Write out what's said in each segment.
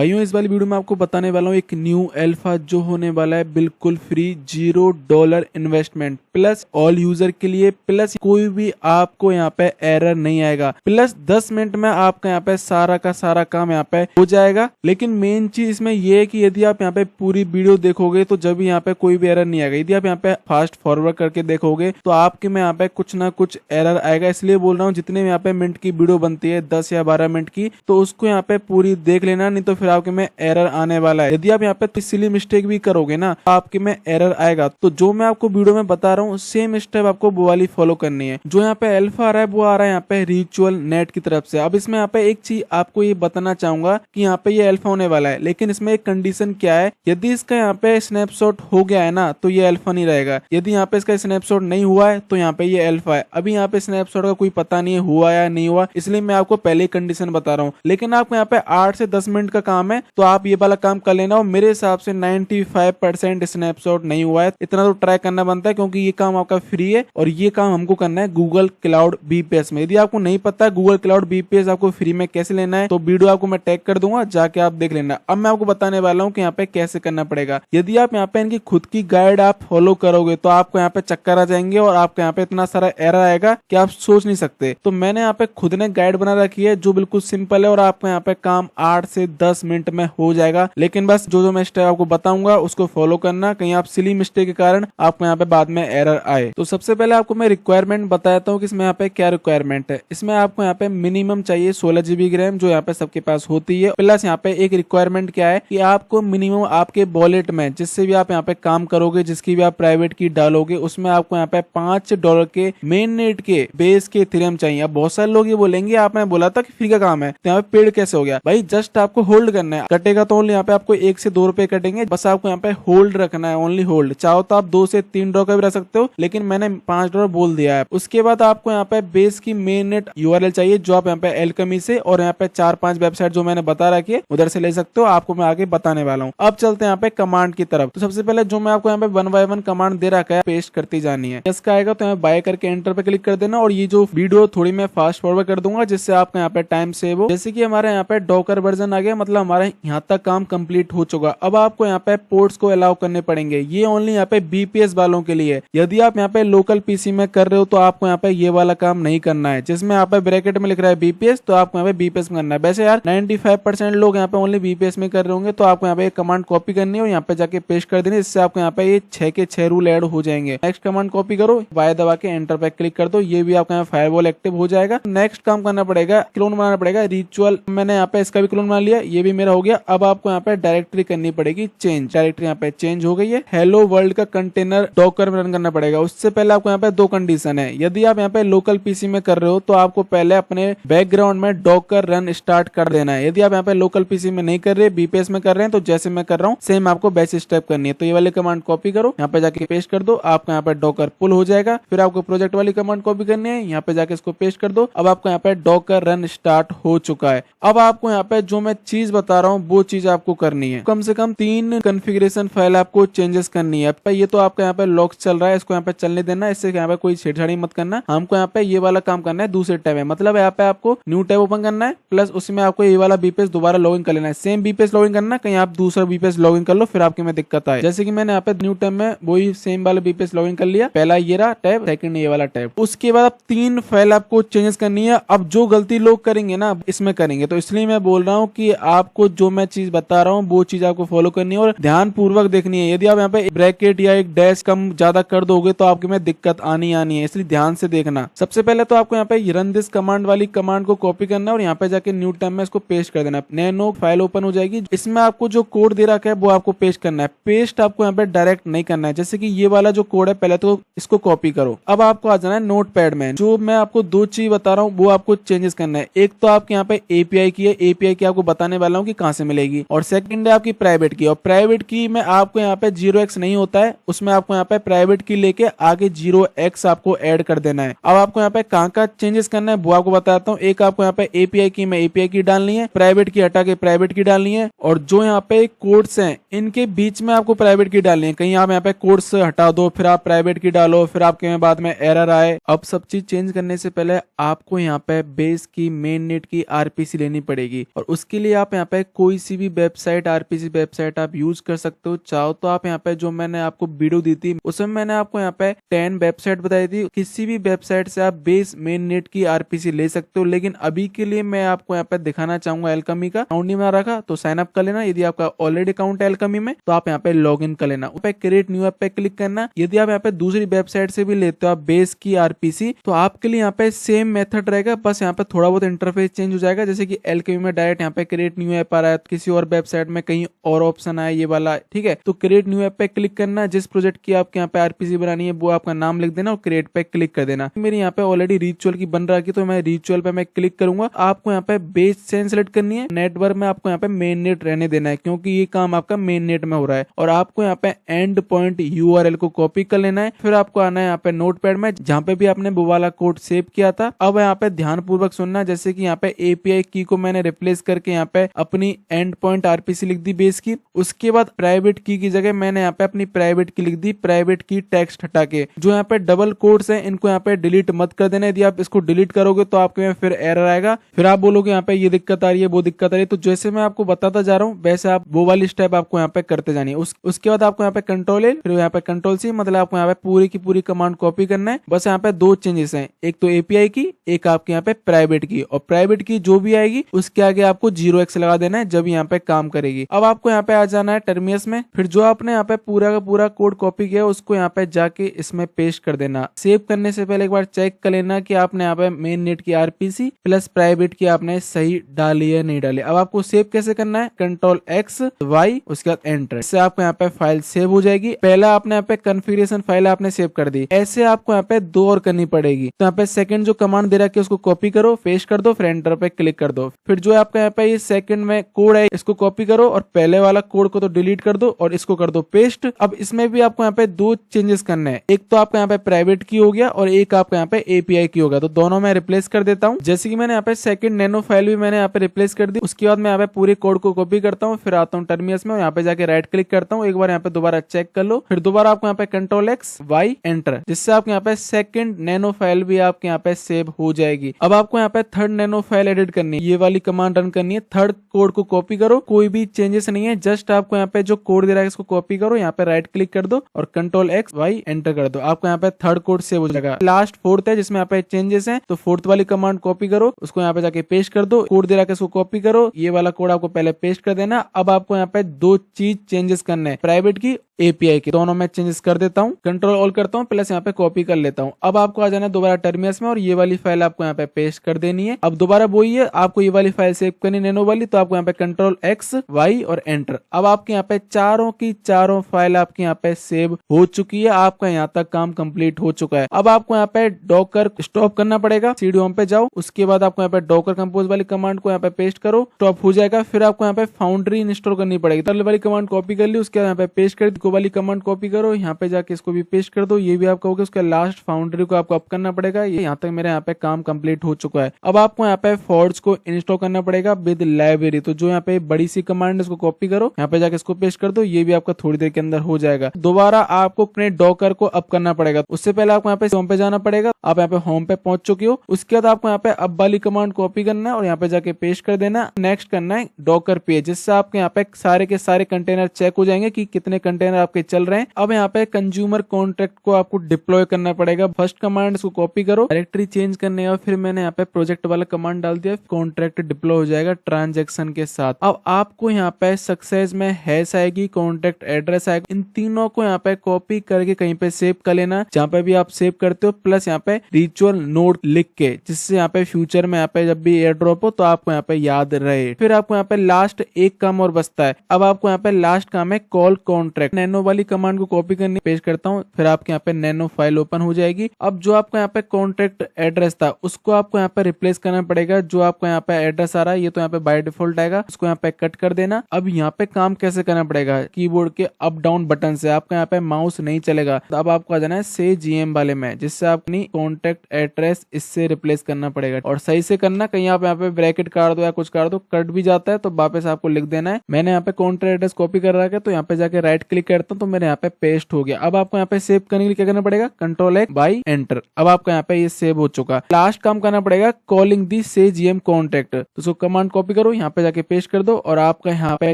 भाइयों इस वाली वीडियो में आपको बताने वाला हूँ एक न्यू अल्फा जो होने वाला है बिल्कुल free $0 investment plus all user के लिए प्लस कोई भी आपको यहाँ पे एरर नहीं आएगा प्लस 10 मिनट में आपका यहाँ पे सारा का सारा काम यहाँ पे हो जाएगा। लेकिन मेन चीज इसमें ये है कि यदि आप यहाँ पे पूरी वीडियो देखोगे तो जब यहाँ पे कोई भी एरर नहीं आएगा। यदि आप यहाँ पे फास्ट फॉरवर्ड करके देखोगे तो आपके में यहाँ पे कुछ ना कुछ एरर आएगा। इसलिए बोल रहा हूँ जितने भी यहाँ पे मिनट की वीडियो बनती है 10 या 12 मिनट की तो उसको यहाँ पे पूरी देख लेना, नहीं तो फिर आपके में एरर आने वाला है। यदि आप यहाँ पे सिली मिस्टेक भी करोगे ना आपके में एरर आएगा। तो जो मैं आपको वीडियो में बता रहा हूँ सेम स्टेप आपको वो वाली फॉलो करनी है। जो यहाँ पे अल्फा आ रहा है वो आ रहा है यहाँ पे रिचुअल नेट की तरफ से। अब इसमें यहाँ पे एक चीज आपको ये बताना चाहूंगा कि यहाँ पे ये अल्फा होने वाला है, लेकिन इसमें एक कंडीशन क्या है, यदि इसका यहाँ पे स्नैपशॉट हो गया है ना तो ये अल्फा नहीं रहेगा। यदि यहाँ पे इसका स्नैपशॉट नहीं हुआ है तो यहाँ पे ये अल्फा है। अभी यहाँ पे स्नैपशॉट का कोई पता नहीं है हुआ या नहीं हुआ, इसलिए मैं आपको पहले ही कंडीशन बता रहा हूँ। लेकिन आपको यहाँ पे 8 से 10 मिनट का काम है तो आप ये वाला काम कर लेना। और मेरे हिसाब से 95% स्नैपशॉट नहीं हुआ है, इतना तो ट्राई करना बनता है क्योंकि ये काम आपका फ्री है और ये काम हमको करना है गूगल क्लाउड बीपीएस में। यदि आपको नहीं पता गूगल क्लाउड बीपीएस आपको फ्री में कैसे लेना है तो वीडियो आपको मैं टैग कर दूंगा, जाके आप देख लेना। अब मैं आपको बताने वाला हूँ कि यहाँ पे कैसे करना पड़ेगा। यदि आप यहाँ पे इनकी खुद की गाइड आप फॉलो करोगे तो आपको यहाँ पे चक्कर आ जाएंगे और आपको यहाँ पे इतना सारा एरर आएगा कि आप सोच नहीं सकते। तो मैंने यहाँ पे खुद ने गाइड बना रखी है जो बिल्कुल सिंपल है और आपको यहाँ पे काम 8 से 10 मिनट में हो जाएगा। लेकिन बस जो मैं स्टेप आपको बताऊंगा उसको फॉलो करना, कहीं आप सिली मिस्टेक के कारण आपको यहाँ पे बाद में एरर आए। तो सबसे पहले आपको मैं रिक्वायरमेंट बताता हूँ कि इसमें यहाँ पे क्या रिक्वायरमेंट है। इसमें आपको यहाँ पे मिनिमम चाहिए 16 GB रैम जो यहाँ पे सबके पास होती है। प्लस यहाँ पे एक रिक्वायरमेंट क्या है कि आपको मिनिमम आपके वॉलेट में जिससे भी आप यहाँ पे काम करोगे, जिसकी भी आप प्राइवेट की डालोगे, उसमें आपको यहाँ पे $5 के मेन नेट के बेस के इथेरियम चाहिए। अब बहुत सारे लोग ये बोलेंगे आपने बोला था कि फ्री का काम है तो यहाँ पे पेड कैसे हो गया। भाई जस्ट आपको होल्ड करना है, कटेगा तो ओनली यहाँ पे आपको 1 से 2 रुपए कटेंगे, बस आपको यहाँ पे होल्ड रखना है, ओनली होल्ड। चाहो तो आप 2 से 3 डॉलर का भी रख सकते हो, लेकिन मैंने $5 बोल दिया है। उसके बाद आपको यहाँ पे बेस की मेन नेट यूआरएल चाहिए जो आप यहाँ पे एलकेमी से और यहाँ पे 4-5 वेबसाइट जो मैंने बता रखी है उधर से ले सकते हो। आपको मैं आगे बताने वाला हूँ। अब चलते हैं यहाँ पे कमांड की तरफ। तो सबसे पहले जो मैं आपको यहाँ पे 1 बाय 1 कमांड दे रखा है पेस्ट करती जानी है। इसका आएगा तो यहाँ बाय करके एंटर पे क्लिक कर देना और ये जो वीडियो थोड़ी मैं फास्ट फॉरवर्ड कर दूंगा जिससे आपका यहाँ पे टाइम सेव हो। जैसे कि हमारे यहाँ पे डॉकर वर्जन आ गया, मतलब हमारे यहाँ तक काम कंप्लीट हो चुका। अब आपको यहाँ पे पोर्ट्स को अलाउ करने पड़ेंगे। ये ओनली यहाँ पे बीपीएस वालों के लिए। यदि आप यहाँ पे लोकल पीसी में कर रहे हो तो आपको यहाँ पे ये वाला काम नहीं करना है। जिसमें यहाँ पे ब्रैकेट में लिख रहा है बीपीएस तो आपको यहाँ पे बीपीएस में करना है। वैसे यार 95% लोग यहाँ पे ओनली बीपीएस में कर रहे होंगे तो आपको यहाँ पे कमांड कॉपी करनी है और यहाँ पे जाके पेस्ट कर देनी। इससे आपको यहाँ पे ये 6 के 6 रूल ऐड हो जाएंगे। नेक्स्ट कमांड कॉपी करो, बाय दबा के एंटर पे क्लिक कर दो, ये भी आपका यहाँ फायरवॉल एक्टिव हो जाएगा। नेक्स्ट काम करना पड़ेगा, क्लोन बनाना पड़ेगा रिचुअल। मैंने यहाँ पे इसका भी क्लोन बना लिया, ये भी मेरा हो गया। अब आपको यहाँ पे डायरेक्टरी करनी पड़ेगी चेंज। डायरेक्टरी यहाँ पे चेंज हो गई है। हेलो वर्ल्ड का कंटेनर डॉकर में रन करना पड़ेगा। उससे पहले आपको यहाँ पे 2 कंडीशन है। यदि आप यहाँ पे लोकल पीसी में कर रहे हो तो आपको पहले अपने बैकग्राउंड में डॉकर रन स्टार्ट कर देना है। यदि आप यहाँ पे लोकल पीसी में नहीं कर रहे, बीपीएस में कर रहे हैं, तो जैसे मैं कर रहा हूँ सेम आपको वैसे स्टेप करनी है। तो ये वाली कमांड कॉपी करो, यहाँ पे जाके पेस्ट कर दो, आपका यहाँ पे डॉकर पुल हो जाएगा। फिर आपको प्रोजेक्ट वाली कमांड कॉपी करनी है, यहाँ पे जाके इसको पेस्ट कर दो। अब आपको यहाँ पे डॉकर रन स्टार्ट हो चुका है। अब आपको यहाँ पे जो मैं चीज बता रहा हूँ वो चीज आपको करनी है। कम से कम 3 कॉन्फ़िगरेशन फाइल आपको चेंजेस करनी है। ये तो आपका यहाँ पे लॉक चल रहा है, इसको यहाँ पे चलने देना है। इससे यहाँ पे कोई छेड़छाड़ी मत करना। हमको यहाँ पे ये वाला काम करना है दूसरे टैब में, मतलब यहाँ पे आपको न्यू टैब ओपन करना है प्लस उसमें आपको ये वाला बीपीएस दोबारा लॉगिन कर लेना है। सेम बीपीएस लॉगिन करना, कहीं आप दूसरा बीपीएस लॉगिन कर लो फिर आपके में दिक्कत आए। जैसे कि मैंने यहाँ पे न्यू टैब में वही सेम वाला बीपीएस लॉगिन कर लिया। पहला ये रहा टैब, सेकंड ये वाला टैब। उसके बाद अब 3 फाइल आपको चेंजेस करनी है। अब जो गलती लोग करेंगे ना इसमें करेंगे, तो इसलिए मैं बोल रहा हूँ कि आपको जो मैं चीज बता रहा हूँ वो चीज आपको फॉलो करनी है और ध्यान पूर्वक देखनी है। यदि आप यहाँ पे ब्रैकेट या एक डैश कम ज्यादा कर दोगे तो आपके में दिक्कत आनी है, इसलिए ध्यान से देखना। सबसे पहले तो आपको यहाँ पे रन दिस कमांड वाली कमांड को कॉपी करना और यहाँ पे जाके न्यू टैब में इसको पेस्ट कर देना। नैनो फाइल ओपन हो जाएगी। इसमें आपको जो कोड दे रखा है वो आपको पेस्ट करना है। पेस्ट आपको यहाँ पे डायरेक्ट नहीं करना है। जैसे कि ये वाला जो कोड है पहले तो इसको कॉपी करो। अब आपको आ जाना है नोटपैड में। जो मैं आपको 2 चीज बता रहा हूँ वो आपको चेंजेस करना है। एक तो आपके यहाँ पे एपीआई की है, एपीआई की आपको बताने वाला हूँ कि कहाँ से मिलेगी, और सेकंड है आपकी प्राइवेट की। और प्राइवेट की में आपको यहाँ पे 0x नहीं होता है, उसमें आपको यहाँ पे प्राइवेट की लेके आगे 0x आपको ऐड कर देना है। अब आपको यहाँ पे कहाँ का चेंजेस करना है वो आपको बताता हूँ। एक आपको यहाँ पे एपीआई की में एपीआई की डालनी है, प्राइवेट की हटा के प्राइवेट की डालनी है, और जो यहाँ पे कोड्स हैं इनके बीच में आपको प्राइवेट की डालनी है। कहीं आप यहाँ पे कोड्स हटा दो फिर आप प्राइवेट की डालो फिर आपके में बाद में एरर आए। अब सब चीज चेंज करने से पहले आपको यहाँ पे बेस की मेन नेट की आरपीसी लेनी पड़ेगी और उसके लिए आप यहाँ पे कोई सी भी वेबसाइट, आरपीसी वेबसाइट आप यूज कर सकते हो। चाहो तो आप यहाँ पे जो मैंने आपको वीडियो दी थी उसमें मैंने आपको यहाँ पे 10 वेबसाइट बताई थी, किसी भी वेबसाइट से आप बेस मेन नेट की आरपीसी ले सकते हो। लेकिन अभी के लिए मैं आपको यहाँ पे दिखाना चाहूंगा एलकमी का अकाउंट नहीं बना रखा तो साइन अप कर लेना। यदि आपका ऑलरेडी अकाउंट है एलकमी में तो आप यहाँ पे लॉग इन कर लेना, पे क्रिएट न्यू ऐप पे क्लिक करना। यदि आप यहाँ पे दूसरी वेबसाइट से भी लेते हो आप बेस की आरपीसी तो आपके लिए यहाँ पे सेम मेथड रहेगा, बस यहाँ पे थोड़ा बहुत इंटरफेस चेंज हो जाएगा। जैसे कि एलकेमी में डायरेक्ट यहाँ पे क्रिएट न्यू ऐप आ रहा है, किसी और वेबसाइट में कहीं और ऑप्शन आया ये वाला, ठीक है। तो क्रिएट न्यू ऐप पे क्लिक करना, जिस प्रोजेक्ट की आपके यहाँ पे आरपीसी बनानी है वो आपका नाम लिख देना और क्रिएट पे क्लिक कर देना। मेरी यहाँ पे ऑलरेडी रिचुअल की बन रखी तो मैं रिचुअल पे मैं क्लिक करूंगा। आपको यहाँ पे बेस चेन सेलेक्ट करनी है, नेटवर्क में आपको यहाँ पे मेन नेट रहने देना है क्योंकि ये काम आपका मेन नेट में हो रहा है। और आपको यहाँ पे एंड पॉइंट यूआरएल को कॉपी कर लेना है, फिर आपको आना है यहाँ पे नोटपैड में जहाँ पे भी आपने वो वाला कोड सेव किया था। अब यहाँ पे ध्यान पूर्वक सुनना, जैसे कि यहाँ पे एपीआई की को मैंने रिप्लेस करके यहाँ पे अपनी एंड पॉइंट आरपीसी लिख दी बेस की। उसके बाद प्राइवेट की जगह मैंने यहाँ पे अपनी प्राइवेट की लिख दी, प्राइवेट की टेक्स्ट हटा के। जो यहाँ पे डबल कोड्स हैं इनको यहाँ पे डिलीट मत कर देना, यदि आप इसको डिलीट करोगे तो आपके में फिर एरर आएगा, फिर आप बोलोगे यहाँ पे ये दिक्कत आ रही है वो दिक्कत आ रही है। तो जैसे मैं आपको बताता जा रहा हूँ वैसे आप वो वाली स्टेप आपको यहाँ पे करते जानी है। उसके बाद आपको यहाँ पे कंट्रोल ए फिर यहाँ पे कंट्रोल सी, मतलब आपको यहाँ पे पूरी की पूरी कमांड कॉपी करना है। बस यहाँ पे दो चेंजेस हैं, एक तो एपीआई की, एक आपके यहाँ पे प्राइवेट की। और प्राइवेट की जो भी आएगी उसके आगे आपको 0x लगा देना है जब यहाँ पे काम करेगी। अब आपको यहाँ पे आ जाना है टर्मिनस में, फिर जो आपने यहाँ पे पूरा का पूरा कोड कॉपी किया उसको यहाँ पे जाके इसमें पेस्ट कर देना। सेव करने से पहले एक बार चेक कर लेना कि आपने यहाँ पे मेन नेट की आरपीसी प्लस प्राइवेट की आपने सही डाली है नहीं डाली। अब आपको सेव कैसे करना है, कंट्रोल एक्स वाई उसके बाद एंटर, इससे आपको यहाँ पे फाइल सेव हो जाएगी। पहला आपने यहाँ पे कॉन्फ़िगरेशन फाइल आपने सेव कर दी, ऐसे आपको यहाँ पे दो और करनी पड़ेगी। तो यहाँ पे सेकंड जो कमांड दे रखी है उसको कॉपी करो, पेस्ट कर दो, फिर एंटर पे क्लिक कर दो। फिर जो आपका यहाँ पे ये सेकंड में कोड है इसको कॉपी करो और पहले वाला कोड को तो डिलीट कर दो और इसको कर दो पेस्ट। अब इसमें भी आपको यहाँ पे दो चेंजेस करने हैं, एक तो आपका यहाँ पे प्राइवेट की हो गया और एक आपका यहाँ पे एपीआई की होगा, तो दोनों मैं रिप्लेस कर देता हूँ। जैसे कि मैंने यहाँ पे सेकंड नैनो फाइल भी मैंने यहाँ पे रिप्लेस कर दी। उसके बाद मैं यहाँ पे पूरे कोड को कॉपी करता हूँ, फिर आता हूँ टर्मिनस में, यहाँ पे जाके राइट क्लिक करता हूँ, एक बार यहाँ पे दोबारा चेक कर लो, फिर दोबारा आपको यहाँ पे कंट्रोल एक्स वाई एंटर, जिससे आपके यहाँ पे सेकंड नैनो फाइल भी आपके यहाँ पे सेव हो जाएगी। अब आपको यहाँ पे थर्ड नैनो फाइल एडिट करनी है, ये वाली कमांड रन करनी है। थर्ड कोड को कॉपी करो, कोई भी चेंजेस नहीं है, जस्ट आपको यहाँ पे जो कोड दे रहा है इसको कॉपी करो, यहाँ पे राइट क्लिक कर दो और कंट्रोल एक्स वाई एंटर कर दो। आपको यहाँ पे थर्ड कोड सेव हो जाएगा। लास्ट फोर्थ है जिसमें यहाँ पे चेंजेस हैं, तो फोर्थ वाली कमांड कॉपी करो, उसको यहाँ पे जाके पेस्ट कर दो। कोड दे रहा है इसको कॉपी करो, ये वाला कोड आपको पहले पेस्ट कर देना। अब आपको यहाँ पे दो चीज चेंजेस करने हैं, प्राइवेट की एपीआई की, दोनों में चेंजेस कर देता हूँ, कंट्रोल ऑल करता हूँ, प्लस यहाँ पे कॉपी कर लेता हूँ। अब आपको आ जाना है दोबारा टर्मिनस में और ये वाली फाइल आपको यहाँ पे पेस्ट कर देनी है। अब दोबारा वही है, आपको ये वाली फाइल सेव करनी नैनो वाली, तो आपको यहाँ पे कंट्रोल एक्स वाई और एंटर। अब आपके यहाँ पे चारों की चारों फाइल आपके यहाँ पे सेव हो चुकी है, आपका यहाँ तक काम कंप्लीट हो चुका है। अब आपको यहाँ पे डॉकर स्टॉप करना पड़ेगा, सीडी होम पे जाओ, उसके बाद आपको यहाँ पे डॉकर कंपोज वाली कमांड को यहाँ पे पेस्ट करो, स्टॉप हो जाएगा। फिर आपको यहाँ पे फाउंड्री इंस्टॉल करनी पड़ेगी, तरल वाली कमांड कॉपी कर ली, उसके बाद यहाँ पे पेस्ट कर दी, वाली कमांड कॉपी करो, यहाँ पे जाके इसको भी पेस्ट कर दो, ये भी आपका हो गया। उसके लास्ट फाउंड्री को आपको अप करना पड़ेगा। ये यहाँ तक मेरे यहाँ पे काम कंप्लीट हो चुका है। अब आपको यहाँ पे फॉर्ज को इंस्टॉल करना पड़ेगा विद लाइब्रेरी, तो जो यहाँ पे बड़ी सी कमांड है इसको कॉपी करो, यहाँ पे जाके इसको पेस्ट कर दो, ये भी आपका थोड़ी देर के अंदर हो जाएगा। दोबारा आपको अपने डॉकर को अप करना पड़ेगा, उससे पहले आपको यहाँ पे होम पे जाना पड़ेगा। आप यहाँ पे होम पे पहुंच चुके हो, उसके बाद आपको यहाँ पे अब वाली कमांड कॉपी करना है और यहाँ पे जाके पेस्ट कर देना। नेक्स्ट करना है डॉकर पेज, जिससे आपके यहाँ पे सारे के सारे कंटेनर चेक हो जाएंगे कि कितने कंटेनर आपके चल रहे हैं। अब यहाँ पे कंज्यूमर कॉन्ट्रैक्ट को आपको डिप्लॉय करना पड़ेगा। फर्स्ट कमांड इसको कॉपी करो, डायरेक्टरी चेंज करने और फिर मैंने यहाँ पे प्रोजेक्ट वाला कमांड डाल दिया, कॉन्ट्रैक्ट डिप्लॉय हो जाएगा ट्रांजैक्शन के साथ। अब आपको यहाँ पे सक्सेस में हैश आएगी, कॉन्ट्रैक्ट एड्रेस आएगा, इन तीनों को यहाँ पे कॉपी करके कहीं पे सेव कर लेना, जहाँ पे भी आप सेव करते हो, प्लस यहाँ पे रिचुअल नोड लिख के, जिससे यहाँ पे फ्यूचर में यहाँ पे जब भी एयर ड्रॉप हो तो आपको यहाँ पे याद रहे। फिर आपको यहाँ पे लास्ट एक काम और बचता है। अब आपको यहाँ पे लास्ट काम है कॉल कॉन्ट्रैक्ट, नैनो वाली कमांड को कॉपी करनी, पेस्ट करता हूँ, फिर आपके यहाँ पे नैनो फाइल ओपन हो जाएगी। अब जो आपका यहाँ पे कॉन्ट्रैक्ट एड्रेस था उसको आपको यहाँ पे रिप्लेस करना पड़ेगा। जो आपका यहाँ पे एड्रेस आ रहा है ये तो यहाँ पे बाय डिफॉल्ट आएगा, उसको यहाँ पे कट कर देना। अब यहाँ पे काम कैसे करना पड़ेगा, कीबोर्ड के अप डाउन बटन से, आपका यहाँ पे माउस नहीं चलेगा। तो अब आपको आ जाना है से जीएम वाले में, जिससे अपनी कॉन्ट्रैक्ट एड्रेस इससे रिप्लेस करना पड़ेगा और सही से करना। कहीं आप यहाँ पे ब्रैकेट काट दो या कुछ काट दो, कट भी जाता है तो वापस आपको लिख देना है। मैंने यहाँ पे कॉन्ट्रैक्ट एड्रेस कॉपी कर रखा है तो यहाँ पे जाके राइट क्लिक करता हूँ तो मेरे यहाँ पे पेस्ट हो गया। अब आपको यहाँ पे सेव करने के लिए क्या करना पड़ेगा, Ctrl+X बाई एंटर। अब आपका यहाँ पे ये सेव हो चुका। लास्ट काम करना पड़ेगा कॉलिंग दी SageML कॉन्टेक्ट। तो उसको कमांड कॉपी करो, यहाँ पे जाके पेस्ट कर दो और आपका यहाँ पे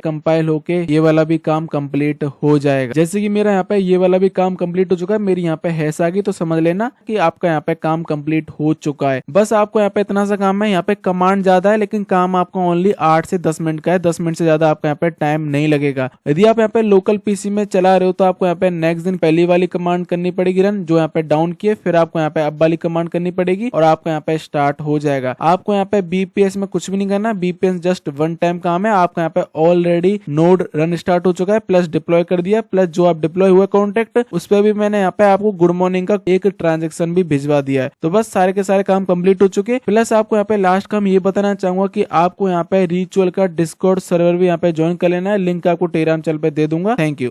कंपाइल होके ये वाला भी काम कंप्लीट हो जाएगा। जैसे कि मेरा यहाँ पे ये वाला भी काम कंप्लीट हो चुका है, मेरी यहाँ पे हैश आ गई, तो समझ लेना कि आपका यहाँ पे काम कंप्लीट हो चुका है। बस आपको यहाँ पे इतना सा काम है, यहाँ पे कमांड ज्यादा है लेकिन काम आपको ओनली 8 से 10 मिनट का है, 10 मिनट से ज्यादा आपका यहाँ पे टाइम नहीं लगेगा। यदि आप यहाँ पे लोकल पीसी में चला रहे हो तो आपको यहाँ पे नेक्स्ट दिन पहली वाली कमांड करनी पड़ेगी रन, जो यहाँ पे डाउन किए, फिर आपको यहाँ पे अब वाली कमांड करनी पड़ेगी और आपको यहाँ पे स्टार्ट हो जाएगा। आपको यहाँ पे बीपीएस में कुछ भी नहीं करना, बीपीएस जस्ट वन टाइम काम है। आपका यहाँ पे ऑलरेडी नोड रन स्टार्ट हो चुका है, प्लस डिप्लॉय कर दिया, प्लस जो आप डिप्लॉय हुआ कॉन्टेक्ट उस पर भी मैंने यहाँ पे आपको गुड मॉर्निंग का एक ट्रांजेक्शन भी भिजवा दिया है। तो बस सारे के सारे काम कंप्लीट हो चुके। प्लस आपको यहाँ पे लास्ट काम ये बताना चाहूंगा कि आपको यहाँ पे रिचुअल का डिस्कॉर्ड सर्वर भी यहाँ पे ज्वाइन कर लेना है, लिंक आपको टेलीग्राम चैनल पे दे दूंगा। Thank you.